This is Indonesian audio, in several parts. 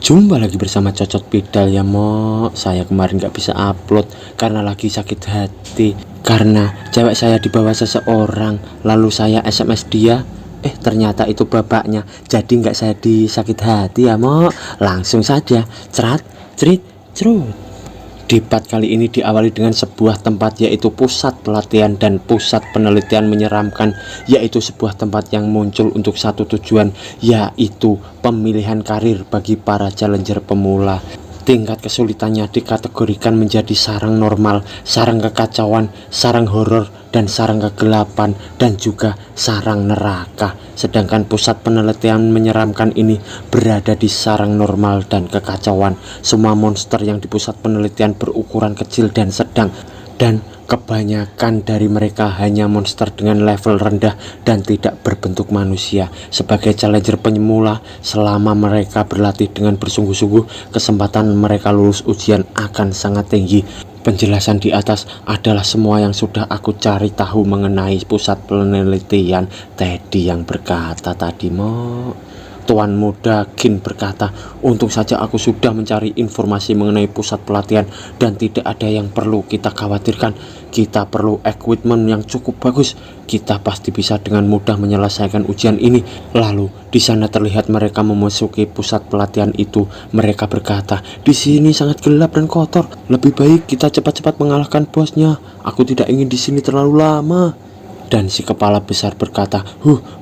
Jumpa lagi bersama Cocot Bidal ya Mo. Saya kemarin gak bisa upload karena lagi sakit hati. Karena cewek saya dibawa seseorang, lalu saya SMS dia, ternyata itu bapaknya. Jadi gak saya disakit hati ya Mo. Langsung saja cerat cerit cerut. Debat kali ini diawali dengan sebuah tempat, yaitu pusat pelatihan dan pusat penelitian menyeramkan, yaitu sebuah tempat yang muncul untuk satu tujuan, yaitu pemilihan karir bagi para challenger pemula. Tingkat kesulitannya dikategorikan menjadi sarang normal, sarang kekacauan, sarang horor, dan sarang kegelapan, dan juga sarang neraka. Sedangkan pusat penelitian menyeramkan ini berada di sarang normal dan kekacauan. Semua monster yang di pusat penelitian berukuran kecil dan sedang, dan kebanyakan dari mereka hanya monster dengan level rendah dan tidak berbentuk manusia. Sebagai challenger penyemula, selama mereka berlatih dengan bersungguh-sungguh, kesempatan mereka lulus ujian akan sangat tinggi. Penjelasan di atas adalah semua yang sudah aku cari tahu mengenai pusat penelitian. Teddy yang berkata tadi, Mo. Tuan Muda Gin berkata, untung saja aku sudah mencari informasi mengenai pusat pelatihan dan tidak ada yang perlu kita khawatirkan. Kita perlu equipment yang cukup bagus. Kita pasti bisa dengan mudah menyelesaikan ujian ini. Lalu di sana terlihat mereka memasuki pusat pelatihan itu. Mereka berkata, di sini sangat gelap dan kotor. Lebih baik kita cepat-cepat mengalahkan bosnya. Aku tidak ingin di sini terlalu lama. Dan si kepala besar berkata,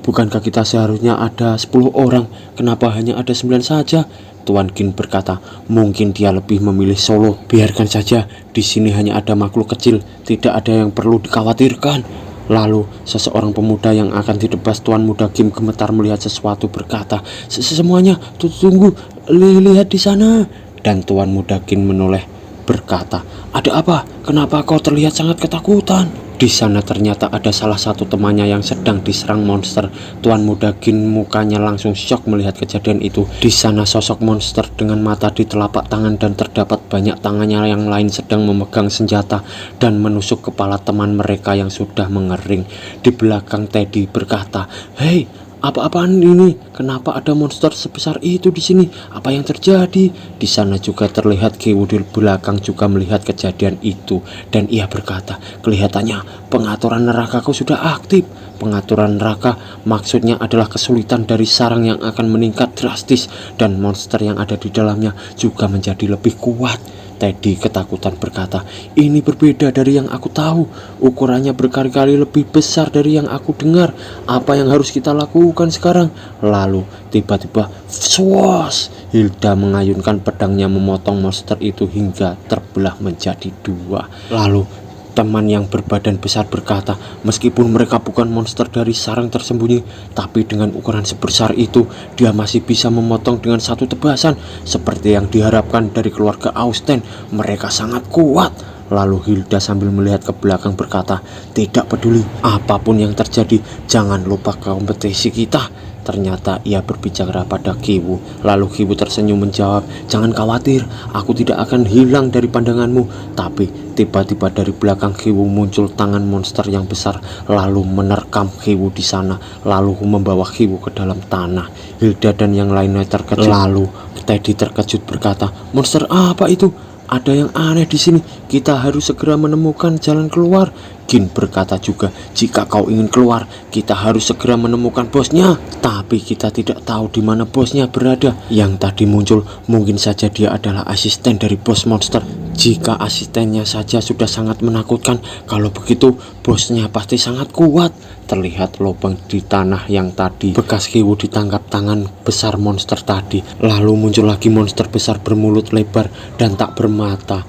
bukankah kita seharusnya ada 10 orang? Kenapa hanya ada 9 saja? Tuan Gin berkata, mungkin dia lebih memilih solo. Biarkan saja, di sini hanya ada makhluk kecil, tidak ada yang perlu dikhawatirkan. Lalu seseorang pemuda yang akan ditebas Tuan Muda Gin gemetar melihat sesuatu, berkata, semuanya tunggu, lihat di sana. Dan Tuan Muda Gin menoleh berkata, ada apa? Kenapa kau terlihat sangat ketakutan? Di sana ternyata ada salah satu temannya yang sedang diserang monster. Tuan Muda Gin mukanya langsung syok melihat kejadian itu. Di sana sosok monster dengan mata di telapak tangan dan terdapat banyak tangannya yang lain sedang memegang senjata dan menusuk kepala teman mereka yang sudah mengering. Di belakang Teddy berkata, hei, apa-apaan ini? Kenapa ada monster sebesar itu di sini? Apa yang terjadi? Di sana juga terlihat Kiwu di belakang juga melihat kejadian itu, dan ia berkata, kelihatannya pengaturan nerakaku sudah aktif. Pengaturan neraka maksudnya adalah kesulitan dari sarang yang akan meningkat drastis, dan monster yang ada di dalamnya juga menjadi lebih kuat. Teddy ketakutan berkata, ini berbeda dari yang aku tahu. Ukurannya berkali-kali lebih besar dari yang aku dengar. Apa yang harus kita lakukan sekarang? Lalu tiba-tiba swash, Hilda mengayunkan pedangnya memotong monster itu hingga terbelah menjadi dua. Lalu teman yang berbadan besar berkata, meskipun mereka bukan monster dari sarang tersembunyi, tapi dengan ukuran sebesar itu, dia masih bisa memotong dengan satu tebasan. Seperti yang diharapkan dari keluarga Austen, mereka sangat kuat. Lalu Hilda sambil melihat ke belakang berkata, tidak peduli apapun yang terjadi, jangan lupa kompetisi kita. Ternyata ia berbicara pada Kiwu. Lalu Kiwu tersenyum menjawab, jangan khawatir, aku tidak akan hilang dari pandanganmu. Tapi tiba-tiba dari belakang Kiwu muncul tangan monster yang besar, lalu menerkam Kiwu di sana, lalu membawa Kiwu ke dalam tanah. Hilda dan yang lainnya terkejut. Lalu Teddy terkejut berkata, monster apa itu? Ada yang aneh di sini. Kita harus segera menemukan jalan keluar. Gin berkata juga, jika kau ingin keluar, kita harus segera menemukan bosnya. Tapi kita tidak tahu di mana bosnya berada. Yang tadi muncul, mungkin saja dia adalah asisten dari bos monster. Jika asistennya saja sudah sangat menakutkan, kalau begitu bosnya pasti sangat kuat. Terlihat lubang di tanah yang tadi bekas Kiwu ditangkap tangan besar monster tadi. Lalu muncul lagi monster besar bermulut lebar dan tak bermata.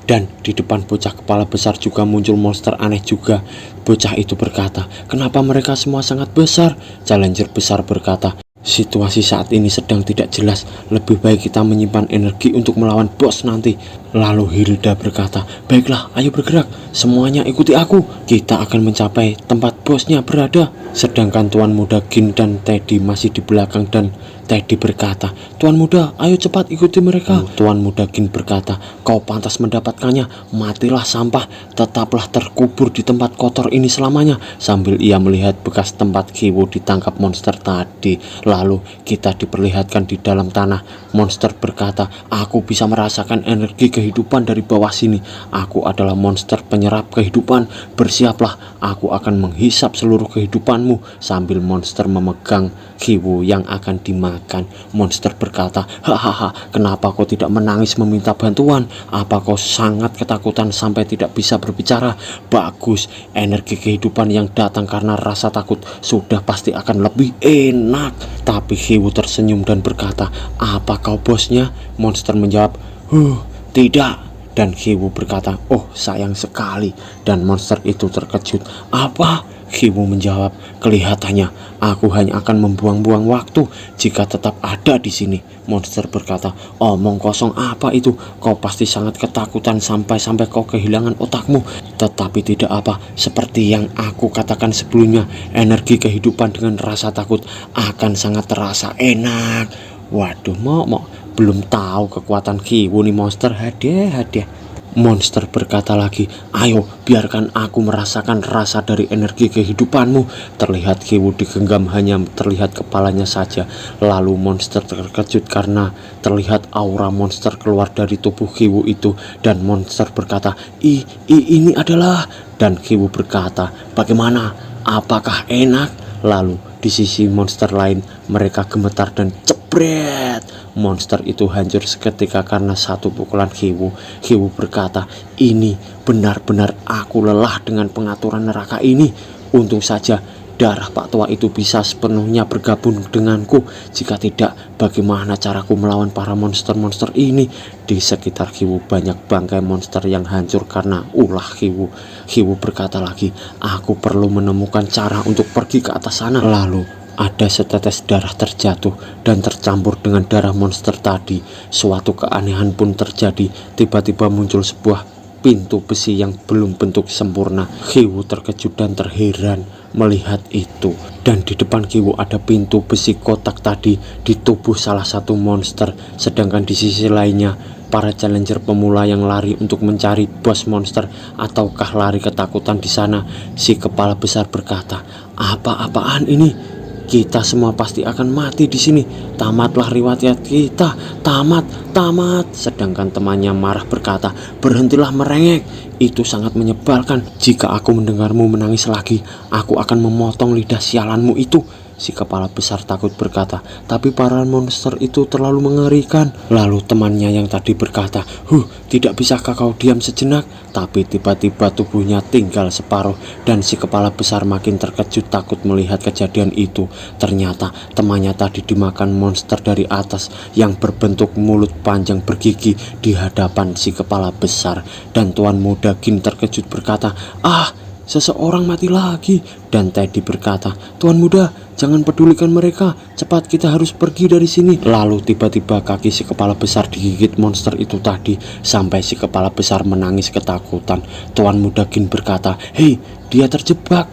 Dan di depan bocah kepala besar juga muncul monster aneh juga. Bocah itu berkata, kenapa mereka semua sangat besar? Challenger besar berkata, situasi saat ini sedang tidak jelas. Lebih baik kita menyimpan energi untuk melawan bos nanti. Lalu Hilda berkata, baiklah, ayo bergerak. Semuanya ikuti aku. Kita akan mencapai tempat bosnya berada. Sedangkan Tuan Muda Gin dan Teddy masih di belakang dan Teddy berkata, "Tuan muda, ayo cepat ikuti mereka." Tuan muda Gin berkata, "Kau pantas mendapatkannya. Matilah sampah, tetaplah terkubur di tempat kotor ini selamanya." Sambil ia melihat bekas tempat Kiwo ditangkap monster tadi. Lalu kita diperlihatkan di dalam tanah. Monster berkata, "Aku bisa merasakan energi kehidupan dari bawah sini. Aku adalah monster penyerap kehidupan. Bersiaplah, aku akan menghisap seluruh kehidupanmu." Sambil monster memegang Kiwo yang akan dimakan. Monster berkata, "Hahaha, kenapa kau tidak menangis meminta bantuan? Apa kau sangat ketakutan sampai tidak bisa berbicara? Bagus, energi kehidupan yang datang karena rasa takut sudah pasti akan lebih enak." Tapi Kiwo tersenyum dan berkata, "Apa kau bosnya?" Monster menjawab, tidak." Dan Kiwo berkata, "Oh, sayang sekali." Dan monster itu terkejut. "Apa?" Kiwo menjawab, "Kelihatannya aku hanya akan membuang-buang waktu jika tetap ada di sini." Monster berkata, "Omong kosong apa itu? Kau pasti sangat ketakutan sampai kau kehilangan otakmu. Tetapi tidak apa, seperti yang aku katakan sebelumnya, energi kehidupan dengan rasa takut akan sangat terasa enak." Waduh, belum tahu kekuatan Kiwo nih monster. Hadiah. Monster berkata lagi, "Ayo, biarkan aku merasakan rasa dari energi kehidupanmu." Terlihat Kiwo digenggam, hanya terlihat kepalanya saja. Lalu monster terkejut karena terlihat aura monster keluar dari tubuh Kiwo itu. Dan monster berkata, ini adalah..." Dan Kiwo berkata, "Bagaimana? Apakah enak?" Lalu di sisi monster lain mereka gemetar dan jebret. Monster itu hancur seketika karena satu pukulan Kiwo. Kiwo berkata, "Ini benar-benar aku lelah dengan pengaturan neraka ini. Untung saja darah Pak Tua itu bisa sepenuhnya bergabung denganku. Jika tidak, bagaimana caraku melawan para monster-monster ini?" Di sekitar Kiwo banyak bangkai monster yang hancur karena ulah Kiwo. Kiwo berkata lagi, "Aku perlu menemukan cara untuk pergi ke atas sana." Lalu ada setetes darah terjatuh dan tercampur dengan darah monster tadi. Suatu keanehan pun terjadi. Tiba-tiba muncul sebuah pintu besi yang belum bentuk sempurna. Kiwo terkejut dan terheran melihat itu. Dan di depan Kiwo ada pintu besi kotak tadi di tubuh salah satu monster. Sedangkan di sisi lainnya para challenger pemula yang lari untuk mencari bos monster ataukah lari ketakutan di sana. Si kepala besar berkata, "Apa-apaan ini? Kita semua pasti akan mati di sini. Tamatlah riwayat kita. Tamat." Sedangkan temannya marah berkata, "Berhentilah merengek. Itu sangat menyebalkan. Jika aku mendengarmu menangis lagi, aku akan memotong lidah sialanmu itu." Si kepala besar takut berkata, "Tapi para monster itu terlalu mengerikan." Lalu temannya yang tadi berkata, "Tidak bisakah kau diam sejenak?" Tapi tiba-tiba tubuhnya tinggal separuh dan si kepala besar makin terkejut takut melihat kejadian itu. Ternyata temannya tadi dimakan monster dari atas yang berbentuk mulut panjang bergigi di hadapan si kepala besar. Dan Tuan Muda Gin terkejut berkata, "Seseorang mati lagi." Dan Teddy berkata, "Tuan Muda, jangan pedulikan mereka. Cepat, kita harus pergi dari sini." Lalu tiba-tiba kaki si kepala besar digigit monster itu tadi sampai si kepala besar menangis ketakutan. Tuan Muda Gin berkata, "Hei, dia terjebak."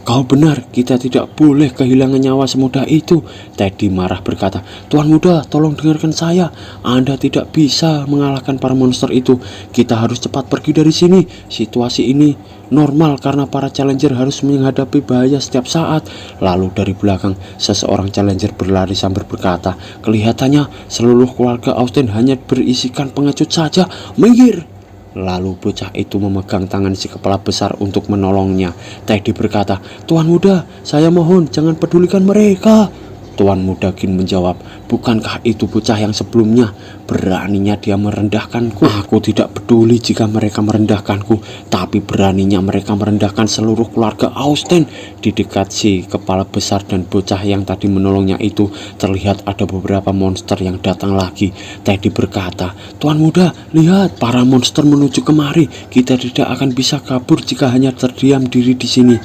"Kau benar, kita tidak boleh kehilangan nyawa semudah itu." Teddy marah berkata, "Tuan Muda, tolong dengarkan saya. Anda tidak bisa mengalahkan para monster itu. Kita harus cepat pergi dari sini. Situasi ini normal karena para challenger harus menghadapi bahaya setiap saat." Lalu dari belakang seseorang challenger berlari sambil berkata, "Kelihatannya seluruh keluarga Austin hanya berisikan pengecut saja. Minggir!" Lalu bocah itu memegang tangan si kepala besar untuk menolongnya. Teddy berkata, "Tuan Muda, saya mohon jangan pedulikan mereka." Tuan Muda Gin menjawab, "Bukankah itu bocah yang sebelumnya? Beraninya dia merendahkanku. Aku tidak peduli jika mereka merendahkanku, tapi beraninya mereka merendahkan seluruh keluarga Austin." Di dekat si kepala besar dan bocah yang tadi menolongnya itu terlihat ada beberapa monster yang datang lagi. Teddy berkata, "Tuan Muda, lihat, para monster menuju kemari. Kita tidak akan bisa kabur jika hanya terdiam diri di sini."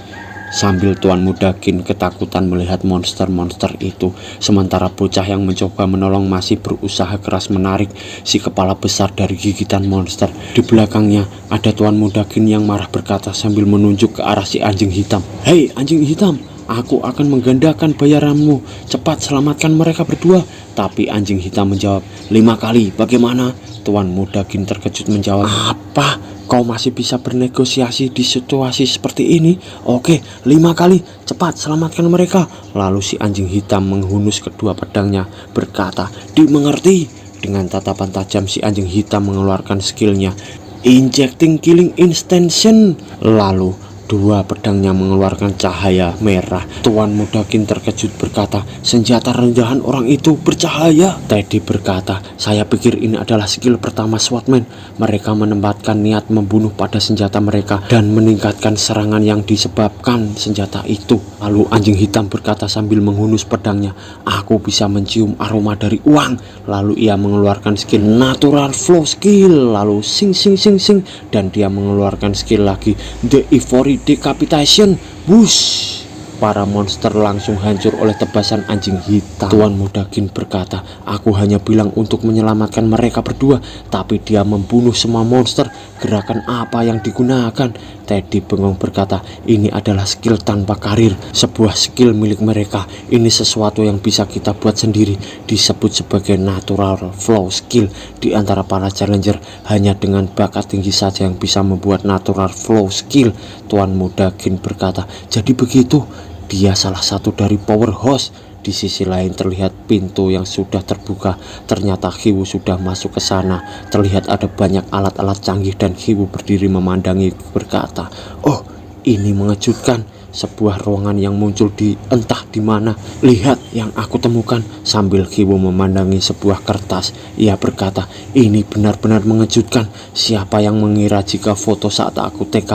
Sambil Tuan Muda Gin ketakutan melihat monster-monster itu, sementara bocah yang mencoba menolong masih berusaha keras menarik si kepala besar dari gigitan monster. Di belakangnya ada Tuan Muda Gin yang marah berkata sambil menunjuk ke arah si anjing hitam, "Hei anjing hitam, Aku akan menggandakan bayaranmu. Cepat selamatkan mereka berdua. Tapi anjing hitam menjawab, 5 kali, bagaimana? Tuan Muda Gin terkejut menjawab, apa? Kau masih bisa bernegosiasi di situasi seperti ini? Oke, 5 kali, cepat selamatkan mereka. Lalu si anjing hitam menghunus kedua pedangnya, berkata, dimengerti. Dengan tatapan tajam si anjing hitam mengeluarkan skillnya, Injecting Killing Intention. Lalu dua pedangnya mengeluarkan cahaya merah. Tuan Muda Gin terkejut berkata, senjata rendahan orang itu bercahaya. Teddy berkata, saya pikir ini adalah skill pertama SWATman. Mereka menempatkan niat membunuh pada senjata mereka dan meningkatkan serangan yang disebabkan senjata itu. Lalu anjing hitam berkata sambil menghunus pedangnya, aku bisa mencium aroma dari uang. Lalu ia mengeluarkan skill Natural Flow skill. Lalu sing sing sing sing, dan dia mengeluarkan skill lagi, The Ivory Decapitation. Bush. Para monster langsung hancur oleh tebasan anjing hitam. Tuan Muda Gin berkata, aku hanya bilang untuk menyelamatkan mereka berdua, tapi dia membunuh semua monster. Gerakan apa yang digunakan? Teddy bengong berkata, ini adalah skill tanpa karir, sebuah skill milik mereka. Ini sesuatu yang bisa kita buat sendiri, disebut sebagai natural flow skill. Di antara para challenger, hanya dengan bakat tinggi saja yang bisa membuat natural flow skill. Tuan Muda Gin berkata, jadi begitu, dia salah satu dari powerhouse. Di sisi lain terlihat pintu yang sudah terbuka. Ternyata Hiwu sudah masuk ke sana. Terlihat ada banyak alat-alat canggih dan Hiwu berdiri memandangi berkata, oh, ini mengejutkan. Sebuah ruangan yang muncul di entah di mana. Lihat yang aku temukan. Sambil Hiwu memandangi sebuah kertas, ia berkata, ini benar-benar mengejutkan. Siapa yang mengira jika foto saat aku TK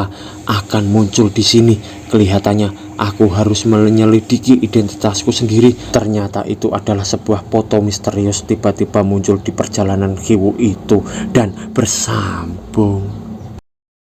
akan muncul di sini? Kelihatannya aku harus menyelidiki identitasku sendiri. Ternyata itu adalah sebuah foto misterius tiba-tiba muncul di perjalanan Hiwu itu dan bersambung.